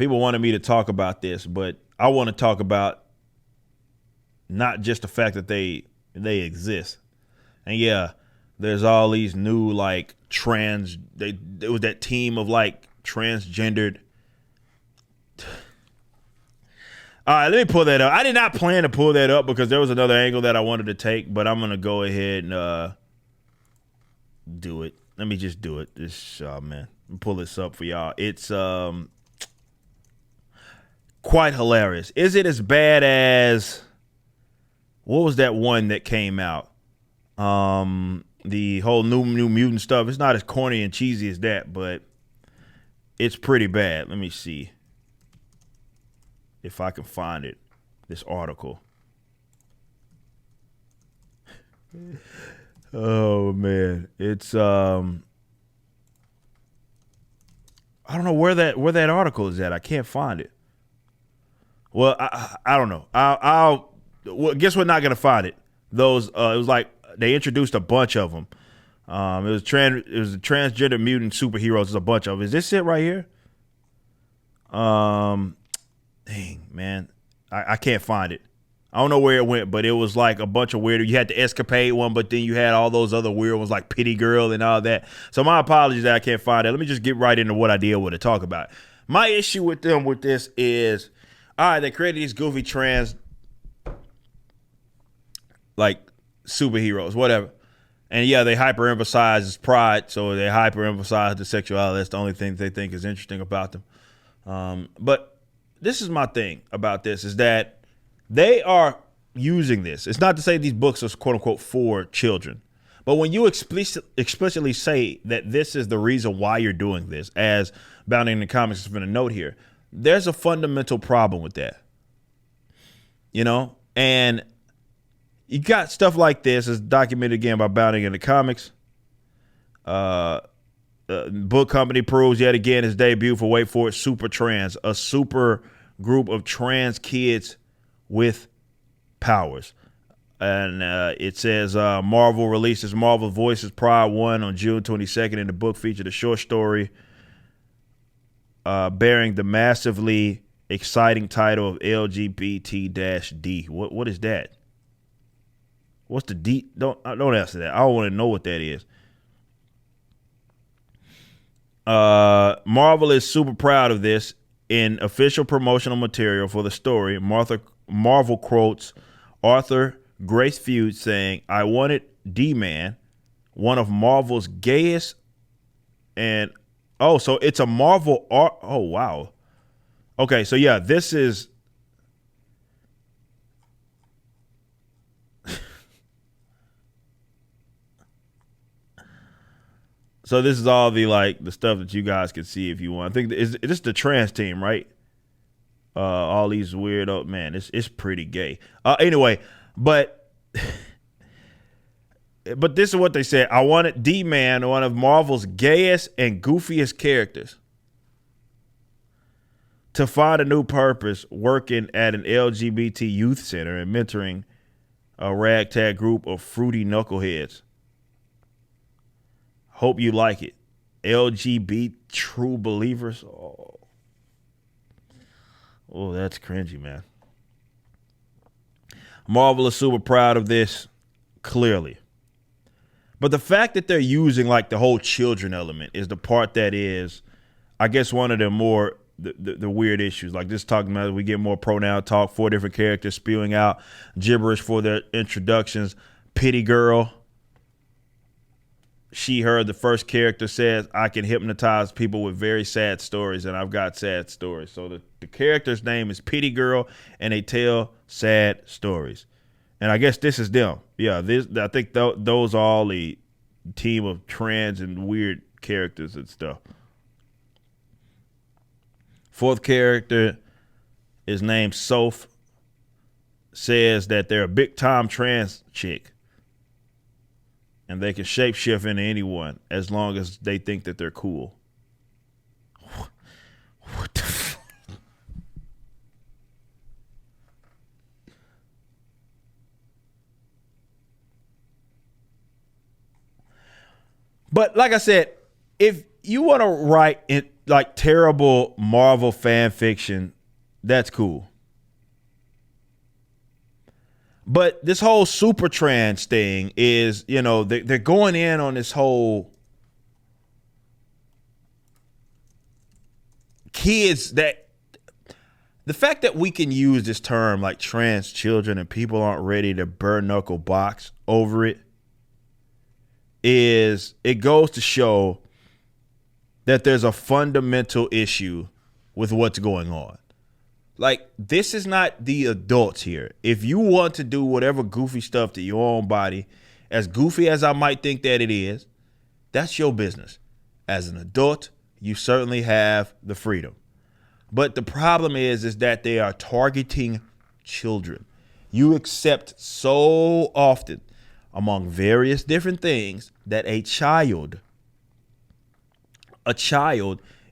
people wanted me to talk about this, but I want to talk about not just the fact that they exist. And yeah, there's all these new like there was that team of like transgendered. All right, let me pull that up. I did not plan to pull that up because there was another angle that I wanted to take, but I'm gonna go ahead and do it. Let me just do it. This man, pull this up for y'all. It's quite hilarious. Is it as bad as what was that one that came out? The whole new mutant stuff. It's not as corny and cheesy as that, but it's pretty bad. Let me see if I can find it. This article. Oh man, it's I don't know where that article is at. I can't find it. Well, I don't know. I'll guess we're not gonna find it. Those it was like they introduced a bunch of them. It was a transgender mutant superheroes. There's a bunch of them. Is this it right here? Dang man, I can't find it. I don't know where it went, but it was like a bunch of weird. You had the Escapade one, but then you had all those other weird ones like Pity Girl and all that. So my apologies that I can't find it. Let me just get right into what I did with to talk about. My issue with them with this is, all right, they created these goofy trans like superheroes, whatever. And yeah, they hyperemphasize his pride, so they hyperemphasize the sexuality. That's the only thing they think is interesting about them. But this is my thing about this is that they are using this. It's not to say these books are quote unquote for children, but when you explicitly say that this is the reason why you're doing this, as Bounding in the Comics has been a note here, there's a fundamental problem with that. You know, and you got stuff like this is documented again by Bounding in the Comics. Book company proves yet again his debut for, wait for it, Super Trans, a super group of trans kids with powers. And it says Marvel releases Marvel Voices Pride 1 on June 22nd, and the book featured a short story bearing the massively exciting title of LGBT-D. What is that? What's the D? Don't answer that. I don't want to know what that is. Marvel is super proud of this. In official promotional material for the story, Marvel quotes Arthur Grace Feud saying, "I wanted D-Man, one of Marvel's gayest," and so it's a Marvel art. Oh wow. Okay, so yeah, this is. So this is all the stuff that you guys can see if you want. I think it's the trans team, right? All these weirdo man, it's pretty gay. Anyway, but this is what they said. I wanted D-Man, one of Marvel's gayest and goofiest characters, to find a new purpose working at an LGBT youth center and mentoring a ragtag group of fruity knuckleheads. Hope you like it. LGBT true believers. Oh, that's cringy, man. Marvel is super proud of this, clearly. But the fact that they're using like the whole children element is the part that is, I guess, one of the more the weird issues. Like this talking about we get more pronoun talk, 4 different characters spewing out gibberish for their introductions. Pity Girl. She, her, the first character says, I can hypnotize people with very sad stories, and I've got sad stories. So the character's name is Pity Girl, and they tell sad stories. And I guess this is them. Yeah, I think those are all the team of trans and weird characters and stuff. 4th character is named Soph, says that they're a big-time trans chick. And they can shapeshift into anyone as long as they think that they're cool. What the fuck? But like I said, if you want to write it, like terrible Marvel fan fiction, that's cool. But this whole super trans thing is, they're going in on this whole kids that the fact that we can use this term like trans children and people aren't ready to bare knuckle box over it goes to show that there's a fundamental issue with what's going on. Like, this is not the adults here. If you want to do whatever goofy stuff to your own body, as goofy as I might think that it is, that's your business. As an adult, you certainly have the freedom. But the problem is that they are targeting children. You accept so often among various different things that a child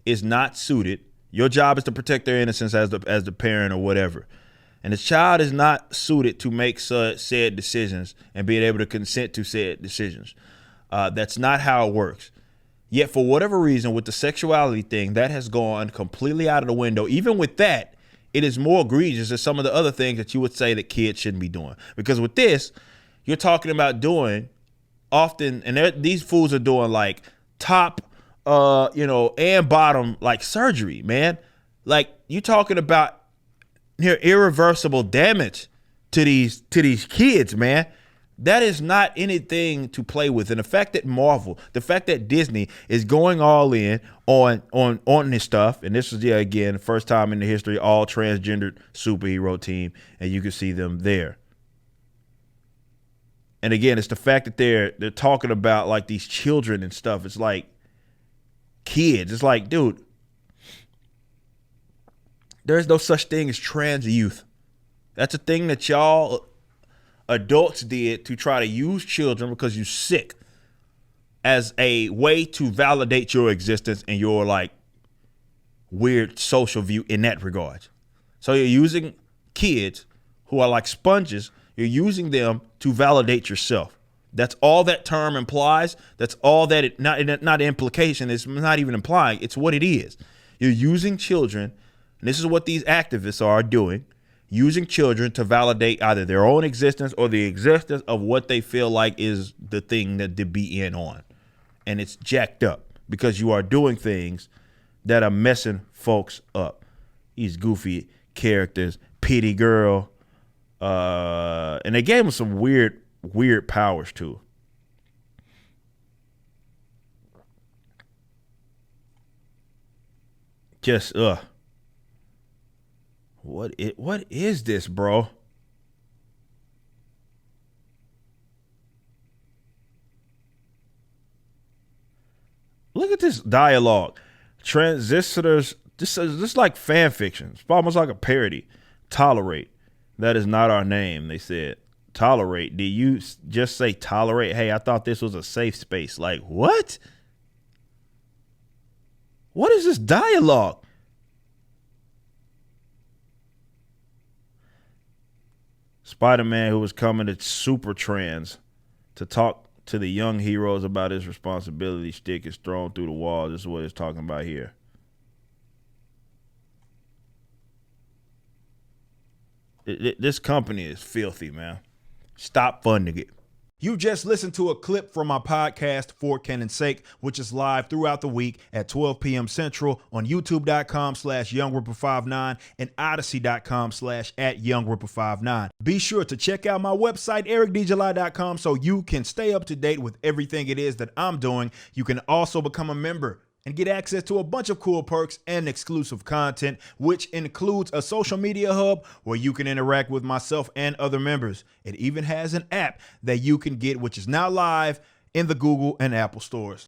is not suited. Your job is to protect their innocence as the parent or whatever. And the child is not suited to make said decisions and being able to consent to said decisions. That's not how it works. Yet for whatever reason, with the sexuality thing, that has gone completely out of the window. Even with that, it is more egregious than some of the other things that you would say that kids shouldn't be doing. Because with this, you're talking about doing often, and these fools are doing like top, and bottom like surgery, man. Like, you talking about near irreversible damage to these kids, man. That is not anything to play with. And the fact that Disney is going all in on this stuff, and this is, again, the first time in the history, all transgendered superhero team, and you can see them there. And again, it's the fact that they're talking about like these children and stuff. It's like kids. It's like, dude, there's no such thing as trans youth. That's a thing that y'all adults did to try to use children because you're sick as a way to validate your existence and your like weird social view in that regard. So you're using kids who are like sponges. You're using them to validate yourself. That's all that term implies. That's all that it not implication. It's not even implying. It's what it is. You're using children, and this is what these activists are doing, using children to validate either their own existence or the existence of what they feel like is the thing that to be in on. And it's jacked up because you are doing things that are messing folks up. These goofy characters, Pity Girl, and they gave him some weird powers too. Just what is this, bro? Look at this dialogue. Transistors, this is like fan fiction. It's almost like a parody. Tolerate. That is not our name, they said. Tolerate. Did you just say tolerate? Hey, I thought this was a safe space. Like, what? What is this dialogue? Spider-Man, who was coming to super trans to talk to the young heroes about his responsibility, stick is thrown through the wall. This is what it's talking about here. This company is filthy, man. Stop funding it. You just listened to a clip from my podcast, For Canon's Sake, which is live throughout the week at 12 p.m. Central on youtube.com/YoungRipper59 and odyssey.com/@YoungRipper59. Be sure to check out my website, ericdjuly.com, so you can stay up to date with everything it is that I'm doing. You can also become a member and get access to a bunch of cool perks and exclusive content, which includes a social media hub where you can interact with myself and other members. It even has an app that you can get, which is now live in the Google and Apple stores.